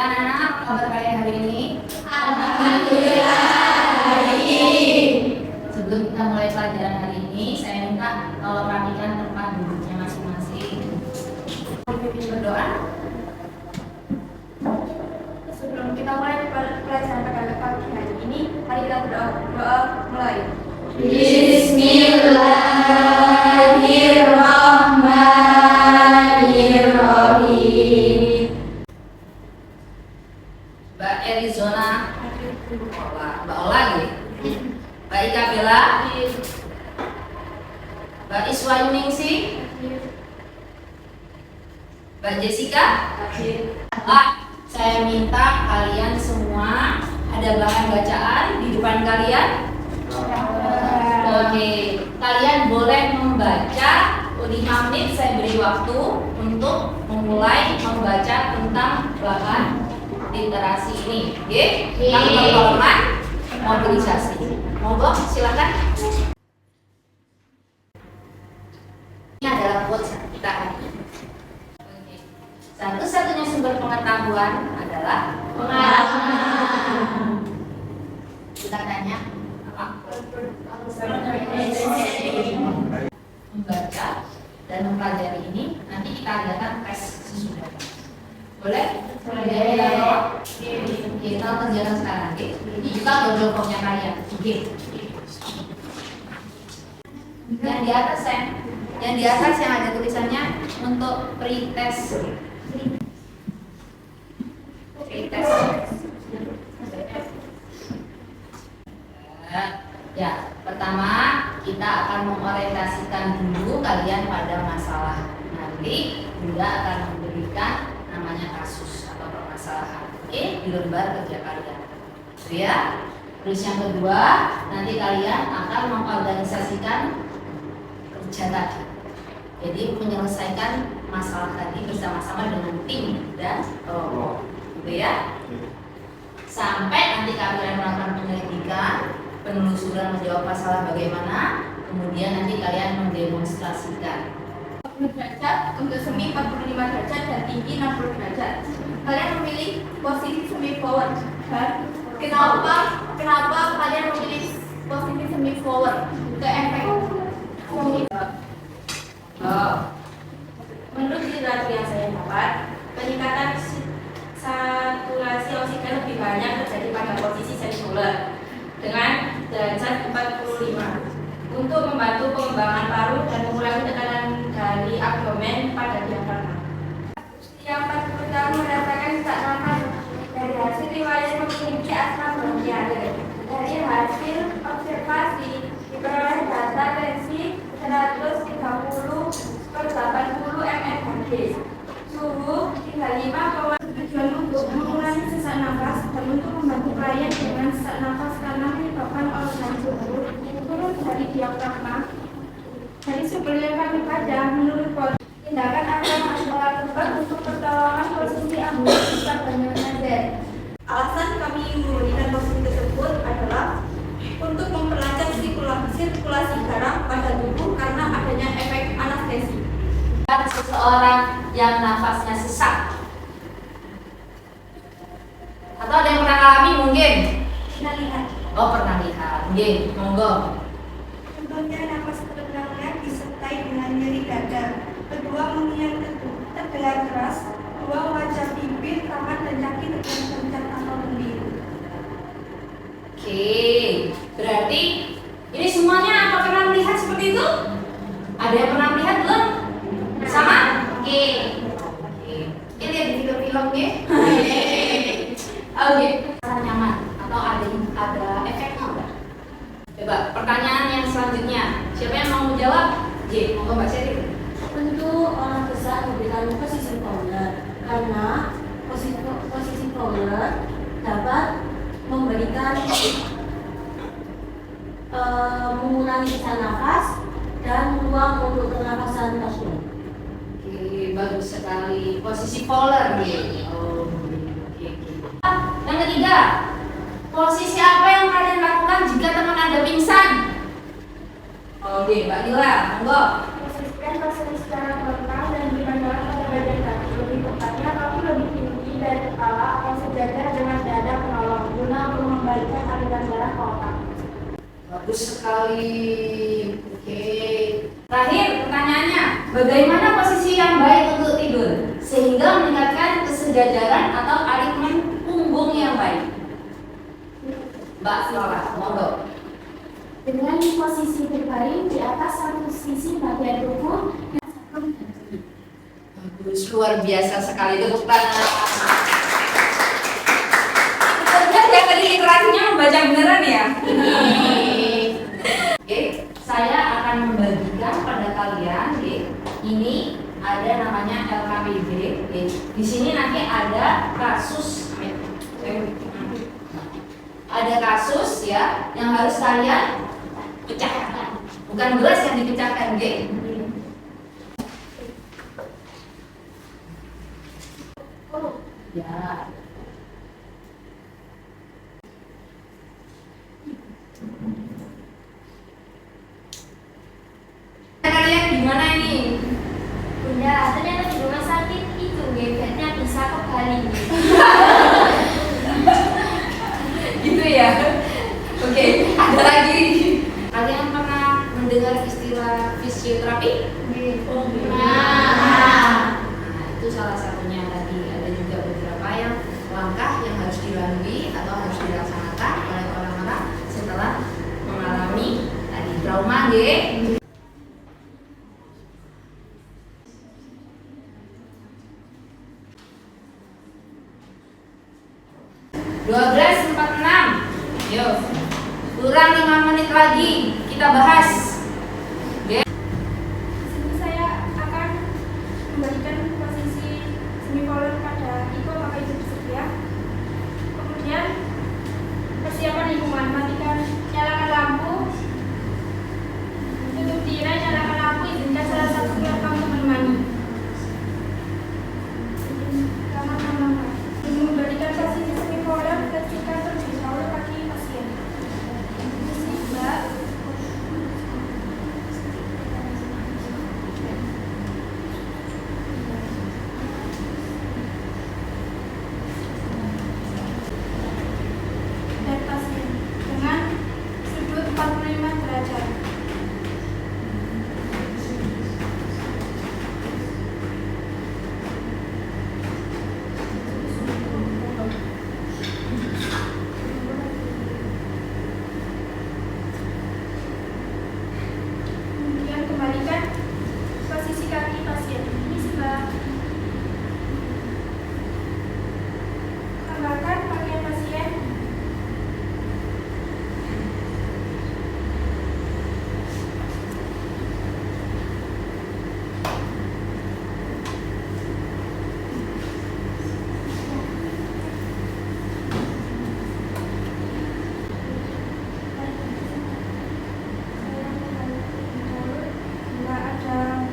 anak-anak, apa kabar kalian hari ini? Alhamdulillah hari ini. Sebelum kita mulai pelajaran hari ini, saya minta kalau perhatikan tempat duduknya masing-masing. Pimpin berdoa. Sebelum kita mulai pelajaran pada pagi hari ini, mari kita berdoa. Doa mulai. Bismillahirrahmanirrahim. Mbak Arizona, Mbak Ola, Mbak Ika Bella, Mbak Iswa Yuningsi, Mbak Jessica. Saya minta kalian semua ada bahan bacaan di depan kalian. Oke, kalian boleh membaca 5 menit, saya beri waktu untuk memulai membaca tentang bahan literasi ini. Oke, kami melakukan mobilisasi. Monggo, silakan. Ini adalah quotes kita hari ini. Oke. Satu-satunya sumber pengetahuan adalah pengalaman. Kita tanya apa? Membaca dan mempelajari ini nanti kita adakan tes sesudah. Boleh? Boleh. Oke, kita kerjakan sekarang. Oke. Ini juga Google Form-nya kalian. Oke. Yang di atas yang ada tulisannya untuk pretest. Ya, pertama kita akan mengorientasikan dulu kalian pada masalah. Nanti Bunda akan memberikan namanya kasus atau permasalahan. Oke, di lembar kerja kalian. Itu ya. Terus yang kedua, nanti kalian akan mengorganisasikan kerja tadi. Jadi menyelesaikan masalah tadi bersama-sama dengan tim dan kelompok. Gitu ya. Sampai nanti kalian melakukan penyelidikan, penelusuran menjawab masalah bagaimana, kemudian nanti kalian mendemonstrasikan. 40 derajat, untuk semi 45 derajat dan tinggi 60 derajat. Kalian memilih posisi semi forward. Dan kenapa kalian memilih posisi semi forward? Untuk efek menurut literatur yang saya dapat, peningkatan saturasi oksigen lebih banyak terjadi pada posisi semipolar dengan derajat 45 untuk membantu pengembangan paru dan mengurangi tekanan dari abdomen pada diafragma. Usia 40 tahun merasakan sesak nafas dari hasil riwayat memiliki asma bronkial. Dari hasil observasi diperoleh data tensi 130/80 mmHg, suhu 35. Tujuan untuk mengurangi sesak nafas dan untuk membantu klien dengan sesak nafas karena menyebabkan organ tubuh turun dari diafragma. Dari sumber yang kami baca, menurut tindakan akan melakukan untuk pertolongan posisi ambulans bisa banyak saja. Alasan kami memberikan posisi tersebut adalah untuk memperlancar sirkulasi darah pada tubuh karena adanya efek anestesi. Seseorang yang nafasnya sesak, atau ada yang pernah alami mungkin? Pernah lihat. Oh, pernah lihat. Oke, monggo. Contohnya nafas terdengar disertai dengan nyeri dada. Kedua, mengiang terdengar keras. Dua, wajah, bibir, tangan, dan kaki terdengar kencang atau lendir. Oke, berarti ini semuanya apa pernah melihat seperti itu? Ada yang pernah melihat belum? Sama? Oke. Ini lihat di film-film ya. Oke. Rasa nyaman atau ada efeknya enggak? Coba pertanyaan yang selanjutnya. Siapa yang mau menjawab? J, monggo Mbak Seri. Tentu orang besar memberikan posisi founder karena posisi founder dapat memberikan mengurangi sesak nafas dan ruang untuk pernafasan pasien. Oke, bagus sekali. Posisi polar nih. Oh, oke. Yang ketiga, posisi apa yang kalian lakukan jika teman Anda pingsan? Oke, Mbak Dila, monggo. Posisikan pasien secara normal dan dipandang pada bagian kaki. Lebih tepatnya kaki lebih tinggi dari kepala atau Bagus sekali. Oke. Terakhir pertanyaannya, bagaimana posisi yang baik untuk tidur sehingga meningkatkan kesejajaran atau aligmen punggung yang baik? Mbak Flora, monggo. Dengan posisi berbaring di atas satu sisi bagian tubuh. Bagus, luar biasa sekali, tepuk tangan. Yang tadi literasinya membaca beneran ya? Oke, saya akan membagikan pada kalian. Ini ada namanya LKPD. Di sini nanti ada kasus. Ada kasus ya yang harus kalian pecahkan. Bukan gelas yang dipecahkan, ya. Kalian gimana ini? Bunda, ternyata di rumah sakit itu bednya bisa kembali. Gitu ya. Oke, ada lagi. Kalian pernah mendengar istilah fisioterapi? Nah, itu salah satunya tadi. Ada juga beberapa yang langkah yang harus dilalui atau harus dilaksanakan oleh orang-orang setelah mengalami tadi trauma, 12.46. Yuk, kurang 5 menit lagi kita bahas. Di sini saya akan memberikan posisi semikolon pada Iko, maka itu bersedia. Kemudian persiapan lingkungan, matikan, nyalakan lampu, tutup tirai, nyalakan lampu, izinkan salah satu pihak kamu menemani. Memberikan posisi semikolon ketika terlebih dahulu kaki pasien. Mbak. Dan pasien dengan sudut 45 derajat. Kemudian kembalikan posisi kaki pasien. Ini sebelah. Tambahkan pakaian pasien. Bila ada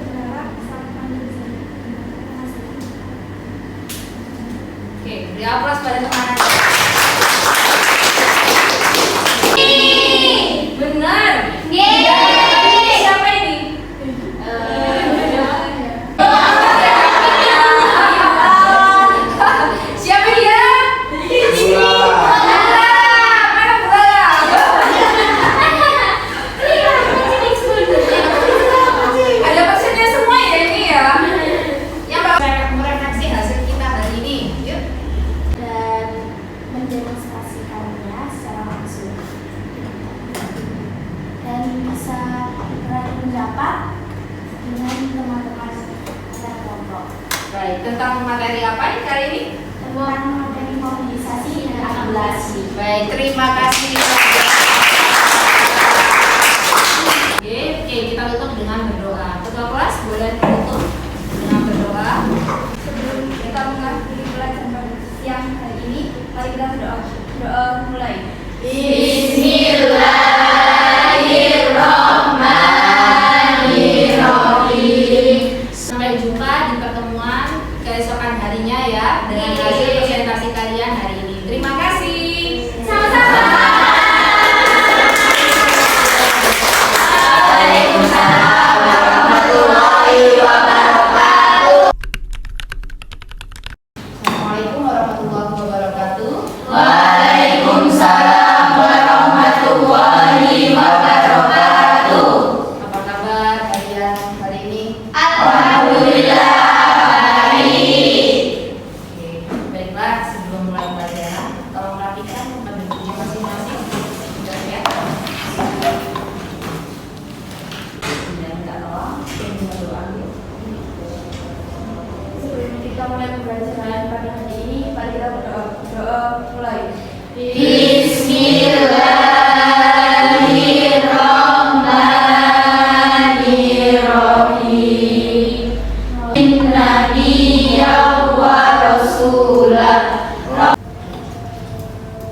kendala, sampaikan di sini. Terima kasih. Oke, beri aplaus pada teman-teman. Benar. Siapa ini? Siapa dia? Mana Bula? Ada pasiennya semua ya ini ya. Yang bakal merefleksi hasil kita hari ini. Yuk. Dan mendemonstrasikannya secara langsung. Dan bisa berani pendapat dengan teman-teman dan kelompok. Baik, tentang materi apa ini kali ini? Tentang materi mobilisasi dan akumulasi. Baik, terima kasih. Oke, kita tutup dengan berdoa. Ketua kelas boleh tutup dengan berdoa. Sebelum kita mengakhiri pelajaran pada siang hari ini, mari kita berdoa. Doa mulai. Sampai jumpa di pertemuan keesokan harinya ya dengan hasil presentasi kalian hari ini. Terima kasih. Sama-sama. Assalamualaikum warahmatullahi wabarakatuh. kita mulai pembelajaran pada hari ini, mari kita berdoa. Berdoa mulai. Bismillahirrahmanirrahim. Nabiyya wa rasulah.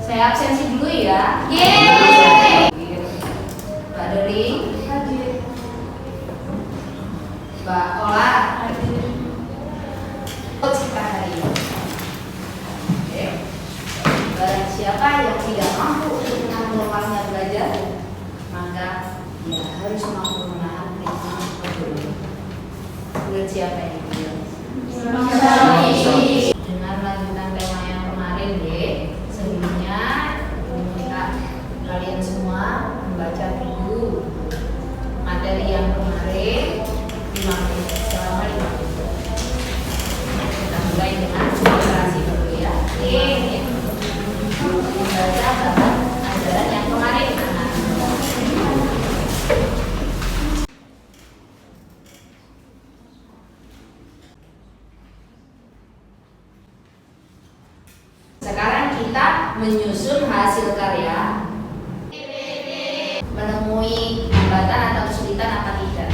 Saya absensi dulu ya. Yeay. Mbak Deli, Hadir. Mbak Ola, Hadir. ikut kita hari ini. Oke. Barang siapa yang tidak mampu untuk menahan lapangnya belajar, maka dia harus mampu menahan ritme belajar. Buat siapa yang bilang? Dengan lanjutan tema yang kemarin deh, sebelumnya minta kalian semua membaca dulu materi yang kemarin 5 menit, selama 5 menit. Kita mulai dengan literasi dulu ya. Ini membaca bahan ajaran yang kemarin. Sekarang kita menyusun hasil karya, menemui hambatan atau kesulitan apa tidak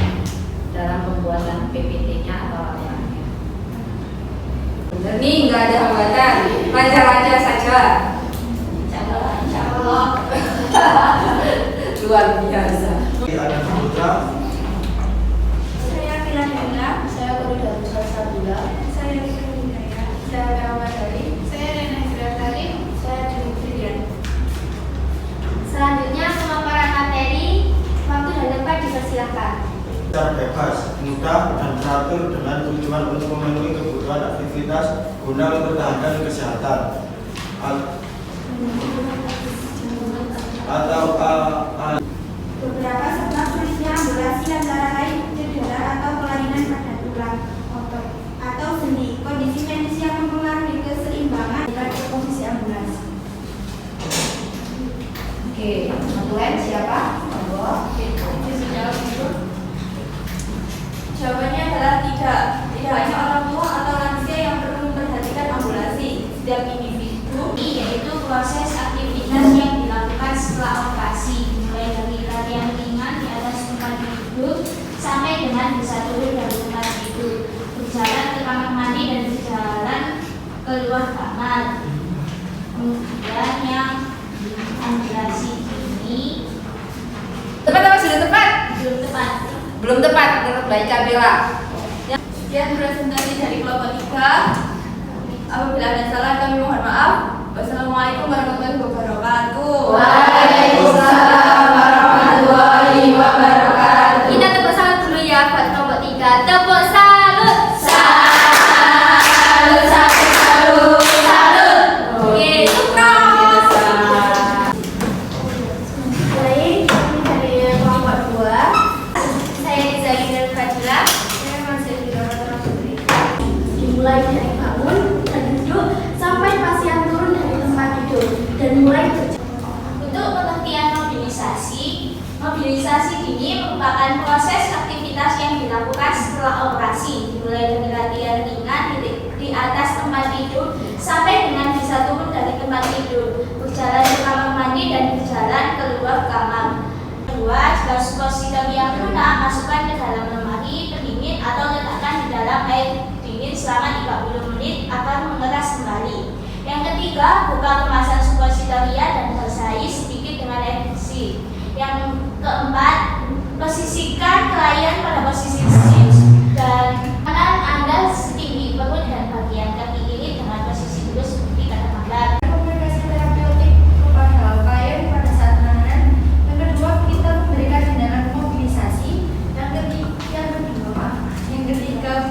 dalam pembuatan PPT-nya atau laporannya. Bener nih, nggak ada hambatan, lancar-lancar saja. Insya Allah. Luar biasa. Ada Putra, Saya Filandela. Saya Guru Darussalam Sabila. Saya Rika Hidayah. Saya Rawat Dari. Saya Rena Hidayatari. Saya Demitrian. Selanjutnya pemaparan materi, waktu dan tempat dipersilakan. secara bebas, mudah dan teratur dengan tujuan untuk memenuhi kebutuhan aktivitas guna mempertahankan kesehatan atau Beberapa sebab sulitnya ambulasi antara lain cedera atau kelainan pada tulang otot atau sendi. Kondisi medis yang mempengaruhi keseimbangan pada posisi ambulasi. Oke, Tuhan siapa? Monggo. Jawabannya adalah tidak. Tidak hanya orang tua atau lansia yang perlu memperhatikan ambulasi. Setiap individu Yaitu proses aktivitas yang dilakukan setelah operasi, mulai dari latihan ringan di atas tempat duduk sampai dengan bisa turun dari tempat tidur, berjalan ke kamar mandi dan berjalan keluar kamar. Kemudian yang ambulasi ini Tepat apa sudah tepat? belum tepat. Belum tepat menurut Mbak Ika Bella. sekian presentasi dari kelompok 3. Apabila ada salah kami mohon maaf. Wassalamualaikum warahmatullahi wabarakatuh. Waalaikumsalam warahmatullahi wabarakatuh. Kita tepuk salut dulu ya buat kelompok 3. Tepuk salut. Salut, salut, salut, salut. Oke, sukses. Baik, kami dari kelompok 2. Saya Rizalina Fadila. Saya masih di dalam putri. Dimulai dari bangun dan duduk sampai pasien turun dari tempat tidur dan mulai berjalan. Untuk pengertian mobilisasi ini merupakan proses aktivitas yang dilakukan setelah operasi, dimulai dari latihan ringan di atas tempat tidur sampai dengan bisa turun dari tempat tidur, berjalan ke kamar mandi dan berjalan keluar kamar. Kedua, jika suppositor yang lunak, masukkan ke dalam lemari pendingin atau letakkan di dalam air dingin selama 30 menit akan mengeras kembali. Yang ketiga, buka kemasan suppositoria dan basahi sedikit dengan air bersih. Yang keempat, posisikan klien pada posisi sit dan kanan Anda setinggi perut dan bagian kaki kiri dengan posisi lurus seperti pada gambar. Komunikasi terapeutik kepada klien pada saat penanganan. Yang kedua, kita memberikan tindakan mobilisasi. Yang ketiga,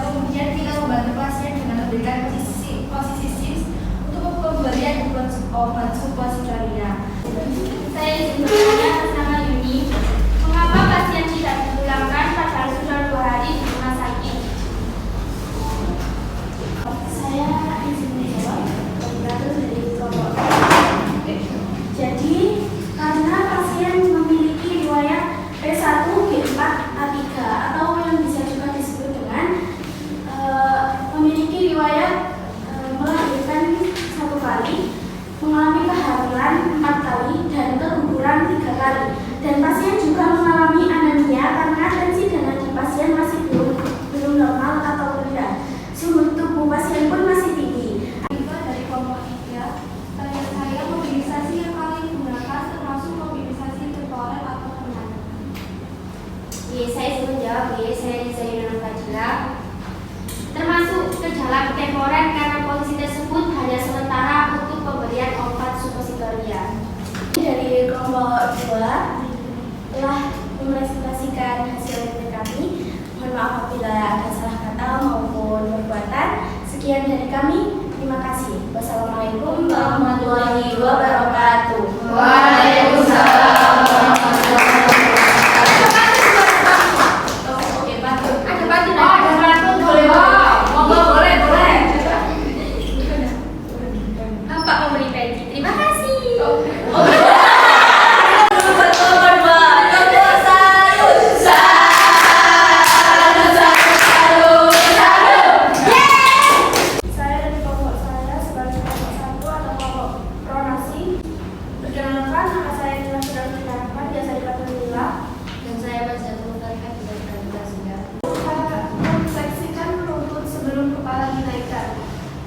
kemudian kita membantu pasien dengan memberikan posisi sit untuk pemberian obat suppositoria. Saya sebenarnya atas nama Yuni. Mengapa pasien tidak dipulangkan padahal sudah 2 hari di rumah sakit? Saya izin menjawab. Koordinator dari kelompok. Jadi karena pasien memiliki riwayat P1, G4, A3 atau yang bisa juga disebut dengan memiliki riwayat kali, mengalami kehamilan 4 kali, dan keguguran 3 kali. Dan pasien juga mengalami anemia karena tensi darah di pasien masih belum normal atau rendah. Suhu tubuh pasien pun masih tinggi. Dari kelompok 3, saya mobilisasi yang paling digunakan termasuk mobilisasi temporer atau permanen. Saya suruh jawab. Saya Zainal Fajila. Termasuk gejala temporer karena posisi tersebut hanya sementara untuk pemberian obat suppositoria. Dari kelompok 2 telah mempresentasikan hasil riset kami. Mohon maaf apabila ada salah kata maupun perbuatan. Sekian dari kami. Terima kasih. Wassalamualaikum warahmatullahi wabarakatuh. Waalaikumsalam warahmatullahi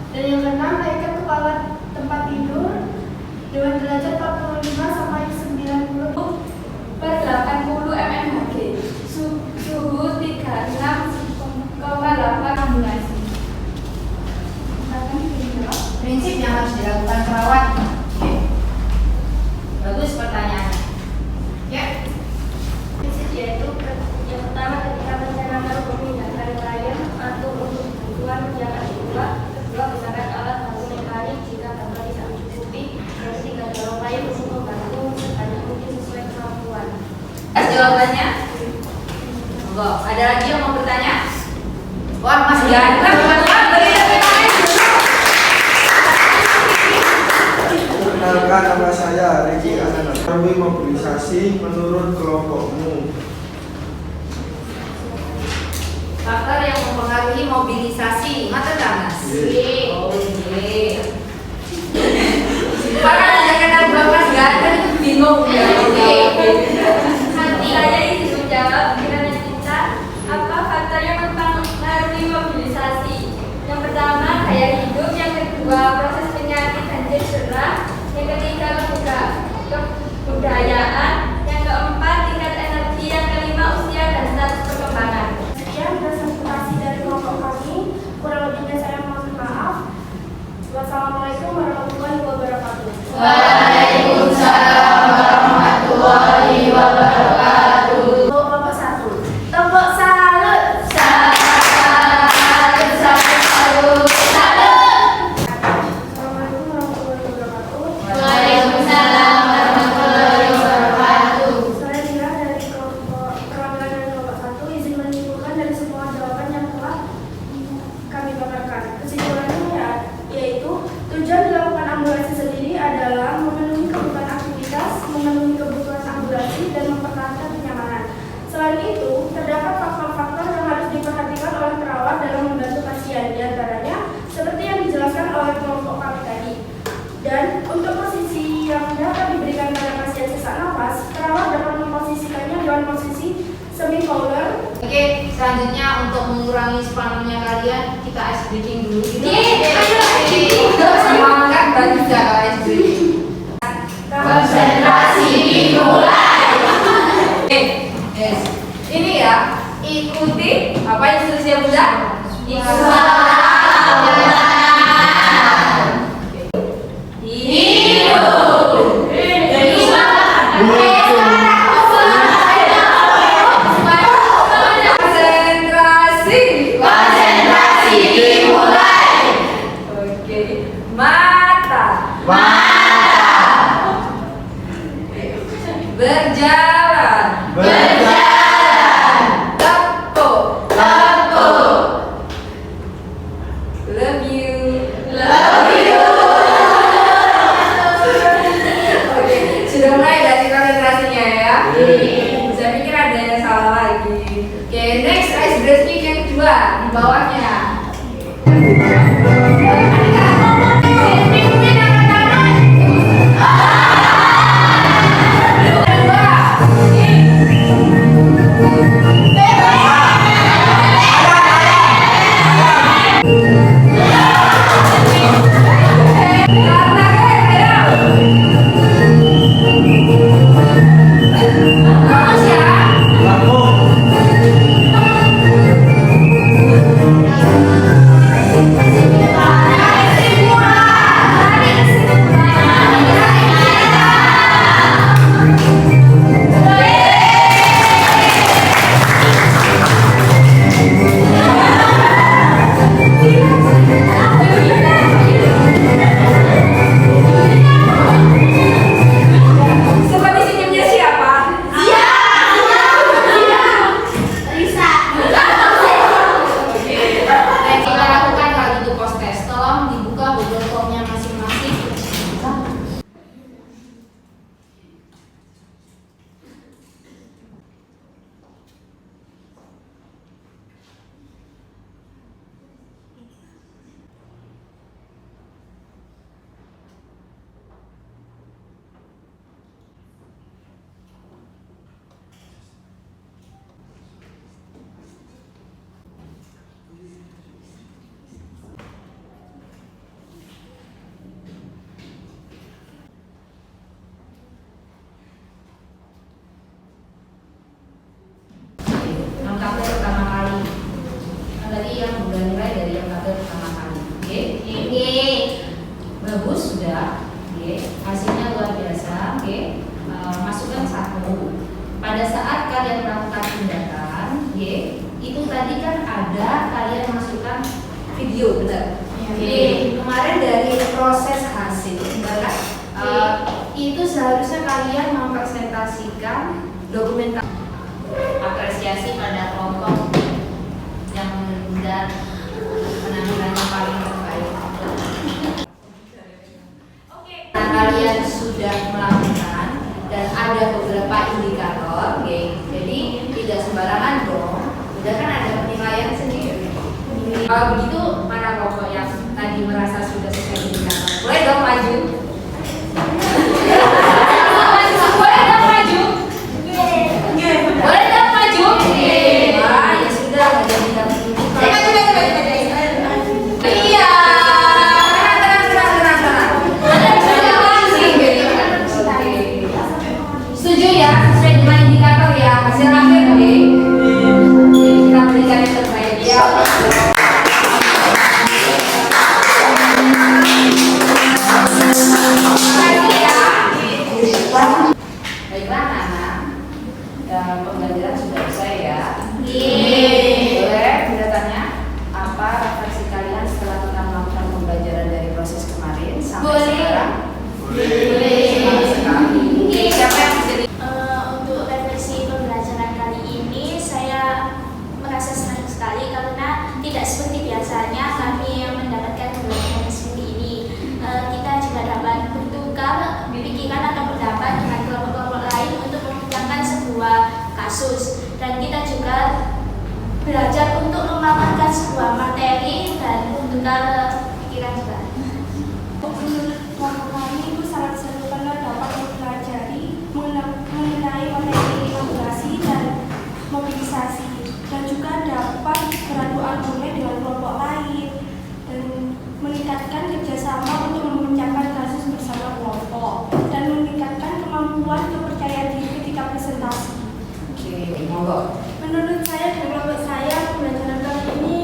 Dan yang keenam, naikkan kepala tempat tidur dengan derajat 45 sampai 90 per 80 mmHg. Suhu 36,8 ambulasi. Prinsip yang harus dilakukan perawat. Oke. Bagus pertanyaannya. Ya. Prinsip yaitu yang pertama ketika mencanangkan memindahkan klien atau untuk kebutuhan yang kedua, misalkan alat bantu mekanik jika dapat tidak mencukupi, dan ketiga dorong klien untuk membantu sebanyak mungkin sesuai kemampuan. Jawabannya? Monggo. Ada lagi yang mau bertanya? Wah, Mas ganteng. Perkenalkan, nama saya Riki Anana. Kami mobilisasi menurut kelompokmu. Faktor yang mempengaruhi mobilisasi, mata Mas? Oh, iya. Bahkan ada kenal Bapak ganteng itu bingung ya. Saya ingin menjawab kiranya kita apa faktor yang mempengaruhi mobilisasi. Yang pertama gaya hidup, yang kedua proses penyakit dan cedera, yang ketiga kebudayaan, yang keempat tingkat energi, yang kelima usia dan status perkembangan. Sekian presentasi dari kelompok kami. Kurang lebihnya saya mohon maaf. Wassalamualaikum warahmatullahi wabarakatuh. Waalaikumsalam warahmatullahi wabarakatuh. Kelompok 1. Tepuk salut. Assalamualaikum warahmatullahi wabarakatuh. Waalaikumsalam warahmatullahi wabarakatuh. Saya Dira dari kelompok perwakilan dari kelompok 1, izin menyimpulkan dari semua jawaban yang telah kami paparkan. Kesimpulannya yaitu tujuan dilakukan ambulasi sendiri adalah memenuhi kebutuhan aktivitas, memenuhi kebutuhan ambulasi, dan mempertahankan kenyamanan. Selain itu, terdapat faktor-faktor yang harus diperhatikan oleh perawat dalam membantu pasien, diantaranya seperti yang dijelaskan oleh kelompok kami tadi. Dan untuk posisi yang dapat diberikan pada pasien sesak nafas, perawat dapat memposisikannya dengan posisi semi-fowler. Oke, selanjutnya untuk mengurangi spanunya kalian, kita ice breaking dulu. Semangat bagi jaga ice breaking. Konsentrasi dimulai. Yes. Ini ya, ikuti apa instruksi yang sudah konsentrasi dimulai. Oke, mata berjalan tepuk pertama kali. Oke. Bagus sudah. Oke. Hasilnya luar biasa. Oke. Masukkan 1. Pada saat kalian melakukan tindakan, itu tadi kan ada kalian masukkan video, benar? Kemarin dari proses hasil, benar? Itu seharusnya kalian mempresentasikan dokumentasi apresiasi pada kelompok yang dan penampilannya paling terbaik. Nah, kalian sudah melakukan dan ada beberapa indikator, jadi tidak sembarangan dong. Udah kan ada penilaian sendiri. Kalau begitu, mana kelompok yang tadi merasa sudah sesuai indikator? Boleh dong maju. Boleh dong maju. Boleh dong maju. Wah, ya sudah, nggak jadi dapat iya. Setuju ya, sesuai dengan indikator ya, hasil akhir jadi kita berikan yang terbaik ya. Baiklah anak-anak, pembelajaran sudah selesai ya. Boleh kita tanya apa refleksi kalian setelah kita melakukan pembelajaran dari proses kemarin sampai sekarang? Boleh. Sekali. Siapa yang bisa Untuk refleksi pembelajaran kali ini saya merasa senang sekali karena tidak seperti biasanya kami yang mendapatkan pembelajaran seperti ini. Kita juga dapat bertukar pikiran atau pendapat dengan kelompok-kelompok lain untuk memecahkan sebuah kasus, dan kita juga belajar untuk memaparkan sebuah materi dan bertukar pikiran juga. Menurut kelompok kami itu sangat seru karena dapat mempelajari mengenai materi elaborasi dan mobilisasi, dan juga dapat beradu argumen dengan kelompok lain dan meningkatkan kerjasama untuk memecahkan kasus bersama kelompok dan meningkatkan kemampuan kepercayaan diri ketika presentasi. Oke, monggo. Menurut saya dan kelompok saya, pembelajaran kali ini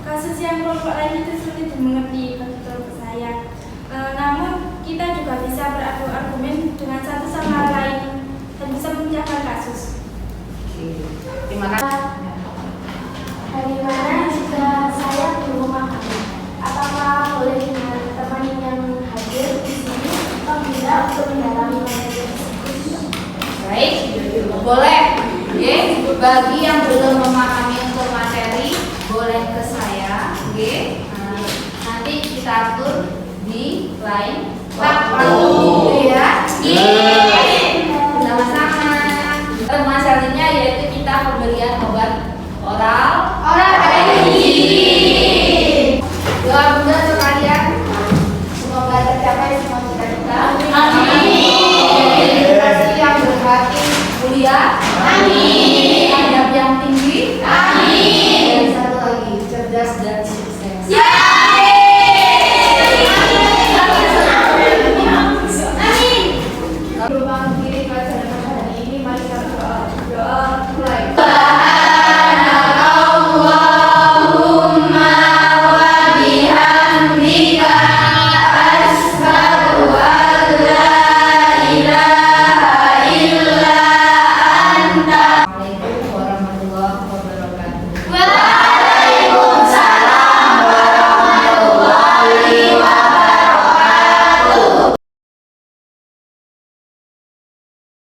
kasus yang kelompok lain itu sulit dimengerti bagi kelompok saya. Namun kita juga bisa beradu argumen dengan satu sama lain dan bisa memecahkan kasus. Oke, terima kasih. Dari mana jika saya belum memahami, apakah boleh dengan teman yang hadir di sini apabila untuk mendalami materi tersebut? Baik, boleh. Bagi yang belum memahami untuk materi, boleh ke saya. Nanti kita atur di lain waktu, ya. Sama-sama. Tema selanjutnya yaitu kita pemberian obat oral. Doa bunda sekalian, semoga tercapai semua cita-cita. Prestasi yang berhati mulia. Adab yang tinggi. Dan satu lagi, cerdas dan sukses. Berubah diri pada hari ini, mari kita berdoa.